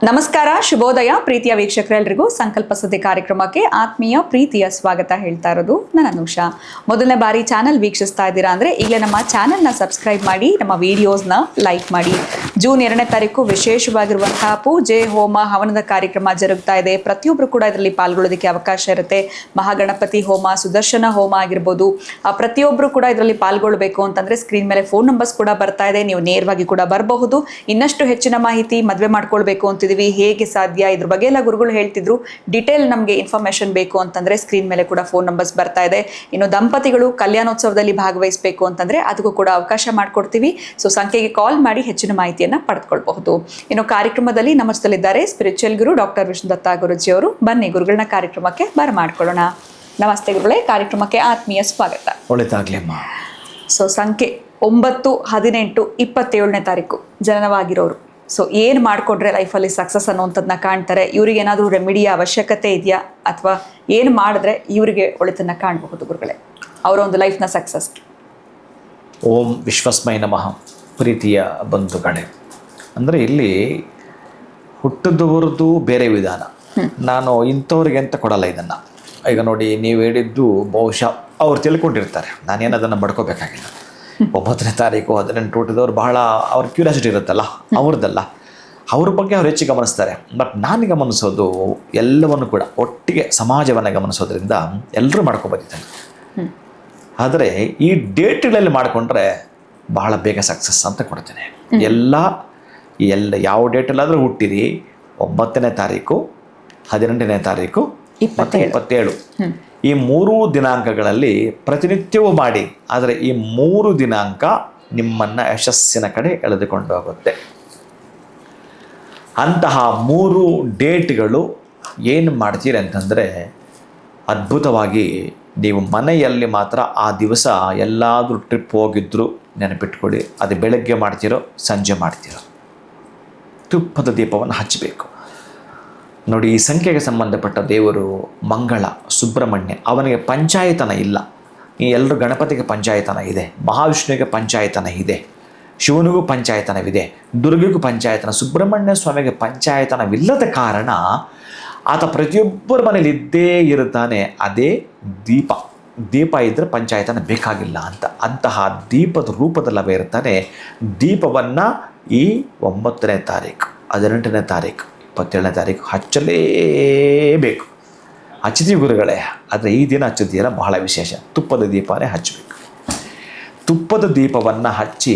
ನಮಸ್ಕಾರ, ಶುಭೋದಯ ಪ್ರೀತಿಯ ವೀಕ್ಷಕರೆಲ್ಲರಿಗೂ ಸಂಕಲ್ಪ ಸುದ್ದಿ ಕಾರ್ಯಕ್ರಮಕ್ಕೆ ಆತ್ಮೀಯ ಪ್ರೀತಿಯ ಸ್ವಾಗತ ಹೇಳ್ತಾ ಇರೋದು ನಾನು ಅನುಷಾ. ಮೊದಲನೇ ಬಾರಿ ಚಾನಲ್ ವೀಕ್ಷಿಸ್ತಾ ಇದ್ದೀರಾ ಅಂದರೆ ಈಗಲೇ ನಮ್ಮ ಚಾನಲ್ನ ಸಬ್ಸ್ಕ್ರೈಬ್ ಮಾಡಿ, ನಮ್ಮ ವಿಡಿಯೋಸ್ನ ಲೈಕ್ ಮಾಡಿ. ಜೂನ್ 2ನೇ ತಾರೀಕು ವಿಶೇಷವಾಗಿರುವಂತಹ ಪೂಜೆ, ಹೋಮ, ಹವನದ ಕಾರ್ಯಕ್ರಮ ಜರುಗ್ತಾ ಇದೆ. ಪ್ರತಿಯೊಬ್ಬರು ಕೂಡ ಇದರಲ್ಲಿ ಪಾಲ್ಗೊಳ್ಳೋದಕ್ಕೆ ಅವಕಾಶ ಇರುತ್ತೆ. ಮಹಾಗಣಪತಿ ಹೋಮ, ಸುದರ್ಶನ ಹೋಮ ಆಗಿರ್ಬೋದು. ಪ್ರತಿಯೊಬ್ಬರು ಕೂಡ ಇದರಲ್ಲಿ ಪಾಲ್ಗೊಳ್ಳಬೇಕು ಅಂತಂದರೆ ಸ್ಕ್ರೀನ್ ಮೇಲೆ ಫೋನ್ ನಂಬರ್ಸ್ ಕೂಡ ಬರ್ತಾ ಇದೆ, ನೀವು ನೇರವಾಗಿ ಕೂಡ ಬರಬಹುದು. ಇನ್ನಷ್ಟು ಹೆಚ್ಚಿನ ಮಾಹಿತಿ, ಮದುವೆ ಮಾಡ್ಕೊಳ್ಬೇಕು ಅಂತ ಹೇಗೆ ಸಾಧ್ಯ, ಇದ್ರ ಬಗ್ಗೆ ಎಲ್ಲ ಗುರುಗಳು ಹೇಳ್ತಿದ್ರು. ಡಿಟೇಲ್ ನಮಗೆ ಇನ್ಫಾರ್ಮೇಶನ್ ಬೇಕು ಅಂತಂದ್ರೆ ಸ್ಕ್ರೀನ್ ಮೇಲೆ ಕೂಡ ಫೋನ್ ನಂಬರ್ಸ್ ಬರ್ತಾ ಇದೆ. ಇನ್ನು ದಂಪತಿಗಳು ಕಲ್ಯಾಣೋತ್ಸವದಲ್ಲಿ ಭಾಗವಹಿಸಬೇಕು ಅಂತಂದ್ರೆ ಅದಕ್ಕೂ ಕೂಡ ಅವಕಾಶ ಮಾಡಿಕೊಡ್ತೀವಿ. ಸೊ ಸಂಖ್ಯೆಗೆ ಕಾಲ್ ಮಾಡಿ ಹೆಚ್ಚಿನ ಮಾಹಿತಿಯನ್ನ ಪಡೆದುಕೊಳ್ಳಬಹುದು. ಇನ್ನು ಕಾರ್ಯಕ್ರಮದಲ್ಲಿ ನಮಸ್ತಲಿದ್ದಾರೆ ಸ್ಪಿರಿಚುವಲ್ ಗುರು ಡಾಕ್ಟರ್ ವಿಷ್ಣುದತ್ತ ಗುರುಜಿ ಅವರು. ಬನ್ನಿ ಗುರುಗಳನ್ನ ಕಾರ್ಯಕ್ರಮಕ್ಕೆ ಬರಮಾಡ್ಕೊಳ್ಳೋಣ. ನಮಸ್ತೆ ಗುರುಗಳೇ, ಕಾರ್ಯಕ್ರಮಕ್ಕೆ ಆತ್ಮೀಯ ಸ್ವಾಗತ. ಒಳ್ಳೆದಾಗ್ಲಿಮ್ಮ. ಸೊ ಸಂಖ್ಯೆ 9, 18, 27ನೇ ತಾರೀಕು ಜನನವಾಗಿರೋರು. ಸೊ ಏನು ಮಾಡಿಕೊಂಡ್ರೆ ಲೈಫಲ್ಲಿ ಸಕ್ಸಸ್ ಅನ್ನೋವಂಥದ್ದನ್ನ ಕಾಣ್ತಾರೆ? ಇವ್ರಿಗೆ ಏನಾದರೂ ರೆಮಿಡಿಯ ಅವಶ್ಯಕತೆ ಇದೆಯಾ, ಅಥವಾ ಏನು ಮಾಡಿದ್ರೆ ಇವರಿಗೆ ಒಳಿತನ್ನು ಕಾಣಬಹುದು ಗುರುಗಳೇ, ಅವರ ಒಂದು ಲೈಫ್ನ ಸಕ್ಸಸ್? ಓಂ ವಿಶ್ವಸ್ಮೈ ನಮಃ. ಪ್ರೀತಿಯ ಬಂಧುಗಳೇ, ಅಂದರೆ ಇಲ್ಲಿ ಹುಟ್ಟಿದವರದ್ದು ಬೇರೆ ವಿಧಾನ. ನಾನು ಇಂಥವ್ರಿಗೆ ಅಂತ ಕೊಡಲ್ಲ ಇದನ್ನು. ಈಗ ನೋಡಿ, ನೀವು ಹೇಳಿದ್ದು ಬಹುಶಃ ಅವ್ರು ತಿಳ್ಕೊಂಡಿರ್ತಾರೆ, ನಾನೇನು ಅದನ್ನು ಬಡ್ಕೋಬೇಕಾಗಿಲ್ಲ. 9ನೇ ತಾರೀಕು 18 ಹುಟ್ಟಿದವ್ರು ಬಹಳ ಅವ್ರ ಕ್ಯೂರಿಯಾಸಿಟಿ ಇರುತ್ತಲ್ಲ, ಅವ್ರದ್ದಲ್ಲ, ಅವ್ರ ಬಗ್ಗೆ ಅವ್ರು ಹೆಚ್ಚು ಗಮನಿಸ್ತಾರೆ. ಬಟ್ ನಾನು ಗಮನಿಸೋದು ಎಲ್ಲವನ್ನು ಕೂಡ ಒಟ್ಟಿಗೆ ಸಮಾಜವನ್ನು ಗಮನಿಸೋದ್ರಿಂದ ಎಲ್ಲರೂ ಮಾಡ್ಕೊಬಂದಿದ್ದಾರೆ. ಆದರೆ ಈ ಡೇಟ್ಗಳಲ್ಲಿ ಮಾಡಿಕೊಂಡ್ರೆ ಬಹಳ ಬೇಗ ಸಕ್ಸಸ್ ಅಂತ ಕೊಡ್ತೇನೆ. ಯಾವ ಡೇಟಲ್ಲಾದರೂ ಹುಟ್ಟಿರಿ, 9ನೇ ತಾರೀಕು, 18ನೇ ತಾರೀಕು, 27 ಈ 3 ದಿನಾಂಕಗಳಲ್ಲಿ ಪ್ರತಿನಿತ್ಯವೂ ಮಾಡಿ. ಆದರೆ ಈ 3 ದಿನಾಂಕ ನಿಮ್ಮನ್ನು ಯಶಸ್ಸಿನ ಕಡೆ ಎಳೆದುಕೊಂಡು ಹೋಗುತ್ತೆ. ಅಂತಹ 3 ಡೇಟ್ಗಳು ಏನು ಮಾಡ್ತೀರಿ ಅಂತಂದರೆ, ಅದ್ಭುತವಾಗಿ ನೀವು ಮನೆಯಲ್ಲಿ ಮಾತ್ರ ಆ ದಿವಸ ಎಲ್ಲಾದರೂ ಟ್ರಿಪ್ ಹೋಗಿದ್ರು ನೆನಪಿಟ್ಕೊಳ್ಳಿ. ಅದು ಬೆಳಗ್ಗೆ ಮಾಡ್ತೀರೋ ಸಂಜೆ ಮಾಡ್ತೀರೋ, ತುಪ್ಪದ ದೀಪವನ್ನು ಹಚ್ಚಬೇಕು. ನೋಡಿ, ಈ ಸಂಖ್ಯೆಗೆ ಸಂಬಂಧಪಟ್ಟ ದೇವರು ಮಂಗಳ, ಸುಬ್ರಹ್ಮಣ್ಯ. ಅವನಿಗೆ ಪಂಚಾಯತನ ಇಲ್ಲ. ಈ ಎಲ್ಲರೂ ಗಣಪತಿಗೆ ಪಂಚಾಯತನ ಇದೆ, ಮಹಾವಿಷ್ಣುವಿಗೆ ಪಂಚಾಯತನ ಇದೆ, ಶಿವನಿಗೂ ಪಂಚಾಯತನವಿದೆ, ದುರ್ಗಿಗೂ ಪಂಚಾಯತನ, ಸುಬ್ರಹ್ಮಣ್ಯ ಸ್ವಾಮಿಗೆ ಪಂಚಾಯತನವಿಲ್ಲದ ಕಾರಣ ಆತ ಪ್ರತಿಯೊಬ್ಬರ ಮನೇಲಿ ಇದ್ದೇ ಇರುತ್ತಾನೆ. ಅದೇ ದೀಪ ಇದ್ದರೆ ಪಂಚಾಯತನ ಬೇಕಾಗಿಲ್ಲ ಅಂತ. ಅಂತಹ ದೀಪದ ರೂಪದಲ್ಲವೇ ಇರ್ತಾನೆ. ದೀಪವನ್ನು ಈ 9ನೇ ತಾರೀಕು, 18ನೇ ತಾರೀಕು, 27ನೇ ತಾರೀಕು ಹಚ್ಚಲೇಬೇಕು. ಹಚ್ಚಿದೀವಿ ಗುರುಗಳೇ, ಆದರೆ ಈ ದಿನ ಹಚ್ಚೋದಿಲ್ಲ, ಬಹಳ ವಿಶೇಷ. ತುಪ್ಪದ ದೀಪನೇ ಹಚ್ಚಬೇಕು. ತುಪ್ಪದ ದೀಪವನ್ನು ಹಚ್ಚಿ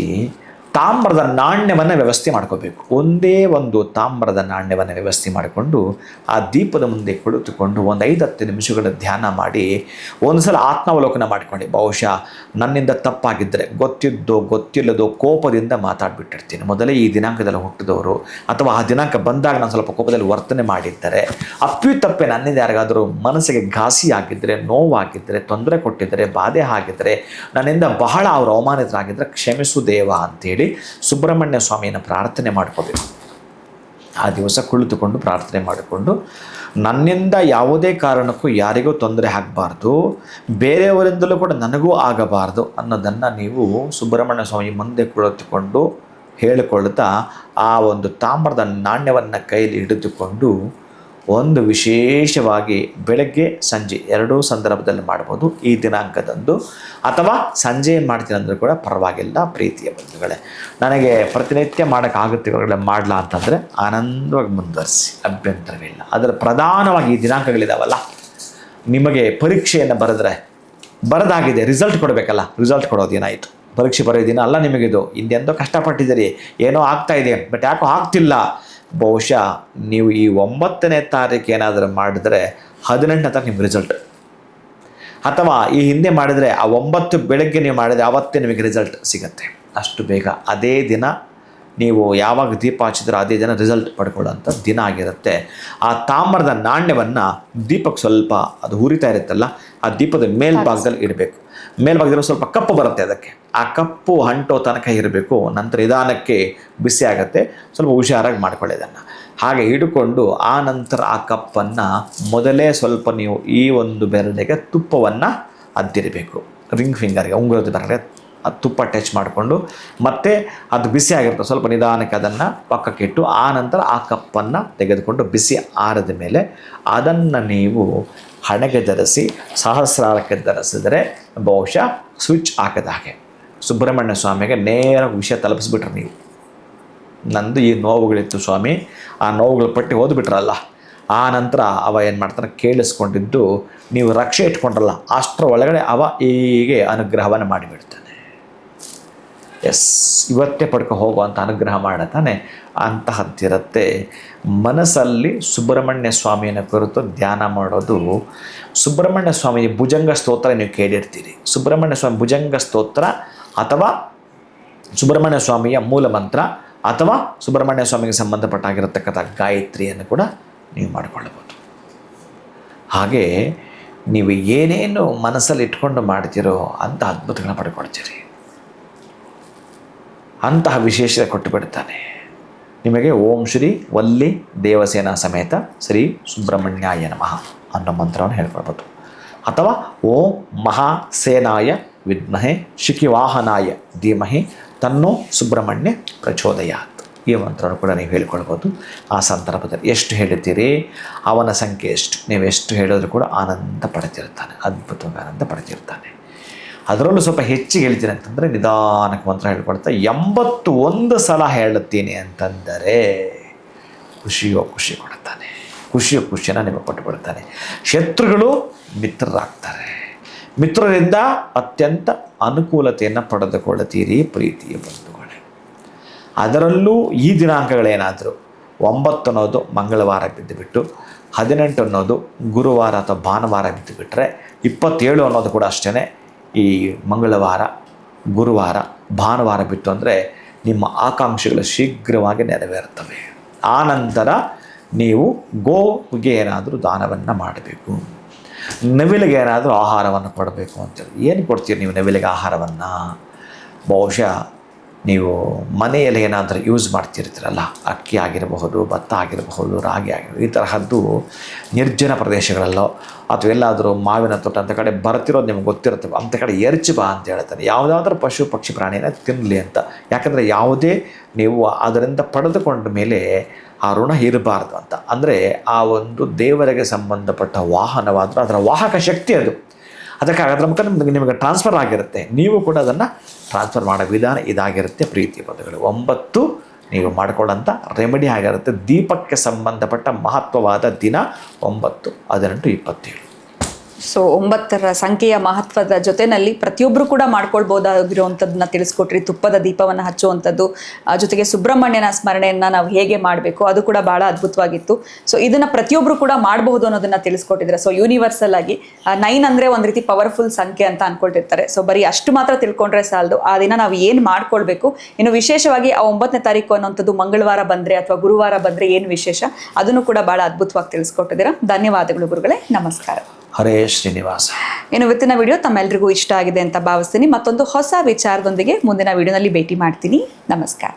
ತಾಮ್ರದ ನಾಣ್ಯವನ್ನು ವ್ಯವಸ್ಥೆ ಮಾಡ್ಕೋಬೇಕು. ಒಂದೇ ಒಂದು ತಾಮ್ರದ ನಾಣ್ಯವನ್ನು ವ್ಯವಸ್ಥೆ ಮಾಡಿಕೊಂಡು ಆ ದೀಪದ ಮುಂದೆ ಕುಳಿತುಕೊಂಡು ಒಂದು 5-10 ನಿಮಿಷಗಳ ಧ್ಯಾನ ಮಾಡಿ ಒಂದು ಸಲ ಆತ್ಮಾವಲೋಕನ ಮಾಡಿಕೊಂಡು, ಬಹುಶಃ ನನ್ನಿಂದ ತಪ್ಪಾಗಿದ್ದರೆ, ಗೊತ್ತಿದ್ದೋ ಗೊತ್ತಿಲ್ಲದೋ ಕೋಪದಿಂದ ಮಾತಾಡಿಬಿಟ್ಟಿರ್ತೀನಿ. ಮೊದಲೇ ಈ ದಿನಾಂಕದಲ್ಲಿ ಹುಟ್ಟಿದವರು ಅಥವಾ ಆ ದಿನಾಂಕ ಬಂದಾಗ ನಾನು ಸ್ವಲ್ಪ ಕೋಪದಲ್ಲಿ ವರ್ತನೆ ಮಾಡಿದ್ದರೆ, ಅಪ್ಪಿತಪ್ಪೆ ನನ್ನಿಂದ ಯಾರಿಗಾದರೂ ಮನಸ್ಸಿಗೆ ಘಾಸಿ ಆಗಿದ್ದರೆ, ನೋವಾಗಿದ್ದರೆ, ತೊಂದರೆ ಕೊಟ್ಟಿದ್ದರೆ, ಬಾಧೆ ಆಗಿದ್ದರೆ, ನನ್ನಿಂದ ಬಹಳ ಅವರು ಅವಮಾನಿತರಾಗಿದ್ದರೆ ಕ್ಷಮಿಸು ದೇವ ಅಂತೇಳಿ ಸುಬ್ರಹ್ಮಣ್ಯ ಸ್ವಾಮಿಯನ್ನು ಪ್ರಾರ್ಥನೆ ಮಾಡ್ಕೋಬೇಕು. ಆ ದಿವಸ ಕುಳಿತುಕೊಂಡು ಪ್ರಾರ್ಥನೆ ಮಾಡಿಕೊಂಡು, ನನ್ನಿಂದ ಯಾವುದೇ ಕಾರಣಕ್ಕೂ ಯಾರಿಗೂ ತೊಂದರೆ ಆಗಬಾರ್ದು, ಬೇರೆಯವರಿಂದಲೂ ಕೂಡ ನನಗೂ ಆಗಬಾರ್ದು ಅನ್ನೋದನ್ನು ನೀವು ಸುಬ್ರಹ್ಮಣ್ಯ ಸ್ವಾಮಿ ಮುಂದೆ ಕುಳಿತುಕೊಂಡು ಹೇಳಿಕೊಳ್ತಾ ಆ ಒಂದು ತಾಮ್ರದ ನಾಣ್ಯವನ್ನು ಕೈಲಿ ಹಿಡಿದುಕೊಂಡು ಒಂದು ವಿಶೇಷವಾಗಿ ಬೆಳಗ್ಗೆ ಸಂಜೆ 2 ಸಂದರ್ಭದಲ್ಲಿ ಮಾಡ್ಬೋದು. ಈ ದಿನಾಂಕದಂದು ಅಥವಾ ಸಂಜೆ ಮಾಡ್ತೀನಿ ಅಂದರೂ ಕೂಡ ಪರವಾಗಿಲ್ಲ. ಪ್ರೀತಿಯ ಬಂಧುಗಳೇ, ನನಗೆ ಪ್ರತಿನಿತ್ಯ ಮಾಡೋಕ್ಕಾಗುತ್ತೆ ಮಾಡಲ್ಲ ಅಂತಂದರೆ ಆನಂದವಾಗಿ ಮುಂದುವರಿಸಿ, ಅಭ್ಯಂತರವಿಲ್ಲ. ಅದರ ಪ್ರಧಾನವಾಗಿ ಈ ದಿನಾಂಕಗಳಿದಾವಲ್ಲ, ನಿಮಗೆ ಪರೀಕ್ಷೆಯನ್ನು ಬರೆದಾಗಿದೆ, ರಿಸಲ್ಟ್ ಕೊಡಬೇಕಲ್ಲ, ರಿಸಲ್ಟ್ ಕೊಡೋದೇನಾಯಿತು, ಪರೀಕ್ಷೆ ಬರೆಯೋ ದಿನ ಅಲ್ಲ ನಿಮಗಿದು. ಹಿಂದೆಂದೋ ಕಷ್ಟಪಟ್ಟಿದ್ದೀರಿ, ಏನೋ ಆಗ್ತಾಯಿದೆ, ಬಟ್ ಯಾಕೋ ಆಗ್ತಿಲ್ಲ. ಬಹುಶಃ ನೀವು ಈ 9ನೇ ತಾರೀಕು ಏನಾದರೂ ಮಾಡಿದ್ರೆ 18ನೇ ತಾರೀಕು ನಿಮ್ಗೆ ರಿಸಲ್ಟ್, ಅಥವಾ ಈ ಹಿಂದೆ ಮಾಡಿದರೆ ಆ 9 ಬೆಳಗ್ಗೆ ನೀವು ಮಾಡಿದರೆ ಆವತ್ತೇ ನಿಮಗೆ ರಿಸಲ್ಟ್ ಸಿಗುತ್ತೆ. ಅಷ್ಟು ಬೇಗ ಅದೇ ದಿನ ನೀವು ಯಾವಾಗ ದೀಪ ಹಚ್ಚಿದ್ರೆ ಅದೇ ದಿನ ರಿಸಲ್ಟ್ ಪಡ್ಕೊಳ್ಳೋಂಥ ದಿನ ಆಗಿರುತ್ತೆ. ಆ ತಾಮ್ರದ ನಾಣ್ಯವನ್ನು ದೀಪಕ್ಕೆ ಸ್ವಲ್ಪ ಅದು ಹುರಿತಾ ಇರುತ್ತಲ್ಲ, ಆ ದೀಪದ ಮೇಲ್ಭಾಗದಲ್ಲಿ ಇಡಬೇಕು. ಮೇಲ್ಭಾಗದಲ್ಲಿ ಸ್ವಲ್ಪ ಕಪ್ಪು ಬರುತ್ತೆ, ಅದಕ್ಕೆ ಆ ಕಪ್ಪು ಅಂಟೋ ತನಕ ಇರಬೇಕು. ನಂತರ ನಿಧಾನಕ್ಕೆ ಬಿಸಿ ಆಗುತ್ತೆ, ಸ್ವಲ್ಪ ಹುಷಾರಾಗಿ ಮಾಡ್ಕೊಳ್ಳೋದನ್ನು ಹಾಗೆ ಹಿಡ್ಕೊಂಡು ಆ ನಂತರ ಆ ಕಪ್ಪನ್ನು ಮೊದಲೇ ಸ್ವಲ್ಪ ನೀವು ಈ ಒಂದು ಬೆರಳಿಗೆ ತುಪ್ಪವನ್ನು ಅದ್ದಿರಬೇಕು. ರಿಂಗ್ ಫಿಂಗರ್ಗೆ, ಉಂಗುರದ ಬೆರಳಿಗೆ ಅದು ತುಪ್ಪ ಟಚ್ ಮಾಡಿಕೊಂಡು ಮತ್ತೆ ಅದು ಬಿಸಿ ಆಗಿರುತ್ತೆ, ಸ್ವಲ್ಪ ನಿಧಾನಕ್ಕೆ ಅದನ್ನು ಪಕ್ಕಕ್ಕಿಟ್ಟು ಆ ನಂತರ ಆ ಕಪ್ಪನ್ನು ತೆಗೆದುಕೊಂಡು ಬಿಸಿ ಆರಿದ ಮೇಲೆ ಅದನ್ನು ನೀವು ಹಣೆಗೆ ಧರಿಸಿ ಸಹಸ್ರಾರಕ್ಕೆ ಧರಿಸಿದರೆ ಬಹುಶಃ ಸ್ವಿಚ್ ಹಾಕಿದ ಹಾಗೆ ಸುಬ್ರಹ್ಮಣ್ಯ ಸ್ವಾಮಿಗೆ ನೇರ ವಿಷಯ ತಲುಪಿಸ್ಬಿಟ್ರೆ ನೀವು. ನಂದು ಈ ನೋವುಗಳಿತ್ತು ಸ್ವಾಮಿ, ಆ ನೋವುಗಳ ಪಟ್ಟಿ ಓದ್ಬಿಟ್ರಲ್ಲ, ಆ ನಂತರ ಅವ ಏನು ಮಾಡ್ತಾನೆ ಕೇಳಿಸ್ಕೊಂಡಿದ್ದು ನೀವು ರಕ್ಷೆ ಇಟ್ಕೊಂಡ್ರಲ್ಲ ಅಷ್ಟರ ಒಳಗಡೆ ಅವ ಹೀಗೆ ಅನುಗ್ರಹವನ್ನು ಮಾಡಿಬಿಡ್ತಾನೆ. ಎಸ್, ಇವತ್ತೇ ಪಡ್ಕೊ ಹೋಗುವಂಥ ಅನುಗ್ರಹ ಮಾಡತಾನೆ ಅಂತಹದ್ದಿರುತ್ತೆ. ಮನಸ್ಸಲ್ಲಿ ಸುಬ್ರಹ್ಮಣ್ಯ ಸ್ವಾಮಿಯನ್ನು ಕುರಿತು ಧ್ಯಾನ ಮಾಡೋದು. ಸುಬ್ರಹ್ಮಣ್ಯ ಸ್ವಾಮಿ ಭುಜಂಗ ಸ್ತೋತ್ರ ನೀವು ಕೇಳಿರ್ತೀರಿ. ಸುಬ್ರಹ್ಮಣ್ಯ ಸ್ವಾಮಿ ಭುಜಂಗ ಸ್ತೋತ್ರ ಅಥವಾ ಸುಬ್ರಹ್ಮಣ್ಯ ಸ್ವಾಮಿಯ ಮೂಲ ಮಂತ್ರ ಅಥವಾ ಸುಬ್ರಹ್ಮಣ್ಯ ಸ್ವಾಮಿಗೆ ಸಂಬಂಧಪಟ್ಟಾಗಿರತಕ್ಕಂಥ ಗಾಯತ್ರಿಯನ್ನು ಕೂಡ ನೀವು ಮಾಡಿಕೊಳ್ಳಬಹುದು. ಹಾಗೆ ನೀವು ಏನೇನು ಮನಸ್ಸಲ್ಲಿ ಇಟ್ಕೊಂಡು ಮಾಡ್ತೀರೋ ಅಂಥ ಅದ್ಭುತಗಳನ್ನ ಪಡ್ಕೊಳ್ತೀರಿ. ಅಂತಹ ವಿಶೇಷತೆ ಕೊಟ್ಟು ಬಿಡ್ತಾನೆ ನಿಮಗೆ. ಓಂ ಶ್ರೀ ವಲ್ಲಿ ದೇವಸೇನಾ ಸಮೇತ ಶ್ರೀ ಸುಬ್ರಹ್ಮಣ್ಯಾಯ ನಮಃ ಅನ್ನೋ ಮಂತ್ರವನ್ನು ಹೇಳ್ಕೊಳ್ಬೋದು. ಅಥವಾ ಓಂ ಮಹಾಸೇನಾಯ ವಿದ್ಮಹೆ ಶಿಖಿವಾಹನಾಯ ಧೀಮಹಿ ತನ್ನೋ ಸುಬ್ರಹ್ಮಣ್ಯ ಪ್ರಚೋದಯಾತ್ ಈ ಮಂತ್ರವನ್ನು ಕೂಡ ನೀವು ಹೇಳ್ಕೊಳ್ಬೋದು. ಆ ಸಂದರ್ಭದಲ್ಲಿ ಎಷ್ಟು ಹೇಳ್ತೀರಿ ಅವನ ಸಂಖ್ಯೆ ಎಷ್ಟು, ನೀವು ಎಷ್ಟು ಹೇಳಿದ್ರು ಕೂಡ ಆನಂದ ಪಡ್ತಿರ್ತಾನೆ, ಅದ್ಭುತವಾಗಿ ಆನಂದ ಪಡ್ತಿರ್ತಾನೆ. ಅದರಲ್ಲೂ ಸ್ವಲ್ಪ ಹೆಚ್ಚಿಗೆ ಹೇಳ್ತೀನಿ ಅಂತಂದರೆ ನಿಧಾನಕ್ಕೆ ಮಂತ್ರ ಹೇಳ್ಕೊಳ್ತಾ 81 ಸಲ ಹೇಳುತ್ತೀನಿ ಅಂತಂದರೆ ಖುಷಿ ಕೊಡುತ್ತಾನೆ. ಖುಷಿನ ನಿಮಗೆ ಕೊಟ್ಟು ಬಿಡ್ತಾನೆ. ಶತ್ರುಗಳು ಮಿತ್ರರಾಗ್ತಾರೆ. ಮಿತ್ರರಿಂದ ಅತ್ಯಂತ ಅನುಕೂಲತೆಯನ್ನು ಪಡೆದುಕೊಳ್ಳುತ್ತೀರಿ ಪ್ರೀತಿಯ ಬಂಧುಗಳೇ. ಅದರಲ್ಲೂ ಈ ದಿನಾಂಕಗಳೇನಾದರೂ 9 ಅನ್ನೋದು ಮಂಗಳವಾರ ಬಿದ್ದುಬಿಟ್ಟು 18 ಅನ್ನೋದು ಗುರುವಾರ ಅಥವಾ ಭಾನುವಾರ ಬಿದ್ದುಬಿಟ್ರೆ 27 ಅನ್ನೋದು ಕೂಡ ಅಷ್ಟೇ ಈ ಮಂಗಳವಾರ ಗುರುವಾರ ಭಾನುವಾರ ಬಿಟ್ಟು ಅಂದರೆ ನಿಮ್ಮ ಆಕಾಂಕ್ಷೆಗಳು ಶೀಘ್ರವಾಗಿ ನೆರವೇರ್ತವೆ. ಆ ನಂತರ ನೀವು ಗೋವಿಗೆ ಏನಾದರೂ ದಾನವನ್ನು ಮಾಡಬೇಕು, ನವಿಲಿಗೆ ಏನಾದರೂ ಆಹಾರವನ್ನು ಕೊಡಬೇಕು ಅಂತೇಳಿ. ಏನು ಕೊಡ್ತೀರಿ ನೀವು ನವಿಲಿಗೆ ಆಹಾರವನ್ನು? ಬಹುಶಃ ನೀವು ಮನೆಯಲ್ಲಿ ಏನಾದರೂ ಯೂಸ್ ಮಾಡ್ತಿರ್ತೀರಲ್ಲ, ಅಕ್ಕಿ ಆಗಿರಬಹುದು, ಭತ್ತ ಆಗಿರಬಹುದು, ರಾಗಿ ಆಗಿರಬಹುದು, ಈ ತರಹದ್ದು ನಿರ್ಜನ ಪ್ರದೇಶಗಳಲ್ಲೋ ಅಥವಾ ಎಲ್ಲಾದರೂ ಮಾವಿನ ತೋಟ ಅಂತ ಕಡೆ ಬರ್ತಿರೋದು ನಿಮ್ಗೆ ಗೊತ್ತಿರುತ್ತೆ. ಅಂಥ ಕಡೆ ಎರ್ಚಿ ಬಾ ಅಂತ ಹೇಳ್ತಾರೆ. ಯಾವುದಾದ್ರೂ ಪಶು ಪಕ್ಷಿ ಪ್ರಾಣಿನ ತಿನ್ನಲಿ ಅಂತ. ಯಾಕಂದರೆ ಯಾವುದೇ ನೀವು ಅದರಿಂದ ಪಡೆದುಕೊಂಡ ಮೇಲೆ ಆ ಋಣ ಇರಬಾರ್ದು ಅಂತ. ಅಂದರೆ ಆ ಒಂದು ದೇವರಿಗೆ ಸಂಬಂಧಪಟ್ಟ ವಾಹನವಾದರೂ ಅದರ ವಾಹಕ ಶಕ್ತಿ ಅದು. ಅದಕ್ಕಾಗಿ ಅದರ ಮುಖ ನಿಮಗೆ ಟ್ರಾನ್ಸ್ಫರ್ ಆಗಿರುತ್ತೆ. ನೀವು ಕೂಡ ಅದನ್ನು ಟ್ರಾನ್ಸ್ಫರ್ ಮಾಡೋ ವಿಧಾನ ಇದಾಗಿರುತ್ತೆ ಪ್ರೀತಿಯ ಪದಗಳು. 9 ನೀವು ಮಾಡಿಕೊಳ್ಳೋಂಥ ರೆಮಿಡಿ ಆಗಿರುತ್ತೆ. ದೀಪಕ್ಕೆ ಸಂಬಂಧಪಟ್ಟ ಮಹತ್ವವಾದ ದಿನ 9, 18, 27. ಸೊ 9ರ ಸಂಖ್ಯೆಯ ಮಹತ್ವದ ಜೊತೆಯಲ್ಲಿ ಪ್ರತಿಯೊಬ್ಬರು ಕೂಡ ಮಾಡ್ಕೊಳ್ಬೋದಾಗಿರುವಂಥದ್ದನ್ನ ತಿಳಿಸ್ಕೊಟ್ರಿ. ತುಪ್ಪದ ದೀಪವನ್ನು ಹಚ್ಚುವಂಥದ್ದು, ಜೊತೆಗೆ ಸುಬ್ರಹ್ಮಣ್ಯನ ಸ್ಮರಣೆಯನ್ನು ನಾವು ಹೇಗೆ ಮಾಡಬೇಕು ಅದು ಕೂಡ ಭಾಳ ಅದ್ಭುತವಾಗಿತ್ತು. ಸೊ ಇದನ್ನು ಪ್ರತಿಯೊಬ್ಬರು ಕೂಡ ಮಾಡಬಹುದು ಅನ್ನೋದನ್ನು ತಿಳಿಸ್ಕೊಟ್ಟಿದ್ರೆ. ಸೊ ಯೂನಿವರ್ಸಲ್ ಆಗಿ 9 ಅಂದರೆ ಒಂದು ರೀತಿ ಪವರ್ಫುಲ್ ಸಂಖ್ಯೆ ಅಂತ ಅಂದ್ಕೊಳ್ತಿರ್ತಾರೆ. ಸೊ ಬರೀ ಅಷ್ಟು ಮಾತ್ರ ತಿಳ್ಕೊಂಡ್ರೆ ಸಾಲದು, ಆ ದಿನ ನಾವು ಏನು ಮಾಡ್ಕೊಳ್ಬೇಕು. ಇನ್ನು ವಿಶೇಷವಾಗಿ ಆ 9ನೇ ತಾರೀಕು ಅನ್ನೋಂಥದ್ದು ಮಂಗಳವಾರ ಬಂದರೆ ಅಥವಾ ಗುರುವಾರ ಬಂದರೆ ಏನು ವಿಶೇಷ ಅದನ್ನು ಕೂಡ ಭಾಳ ಅದ್ಭುತವಾಗಿ ತಿಳಿಸ್ಕೊಟ್ಟಿದ್ದೀರಾ. ಧನ್ಯವಾದಗಳು ಗುರುಗಳೇ, ನಮಸ್ಕಾರ. ಹರೇ ಶ್ರೀನಿವಾಸ. ಇನ್ನು ಇವತ್ತಿನ ವಿಡಿಯೋ ತಮ್ಮೆಲ್ಲರಿಗೂ ಇಷ್ಟ ಆಗಿದೆ ಅಂತ ಭಾವಿಸ್ತೀನಿ. ಮತ್ತೊಂದು ಹೊಸ ವಿಚಾರದೊಂದಿಗೆ ಮುಂದಿನ ವಿಡಿಯೋನಲ್ಲಿ ಭೇಟಿ ಮಾಡ್ತೀನಿ. ನಮಸ್ಕಾರ.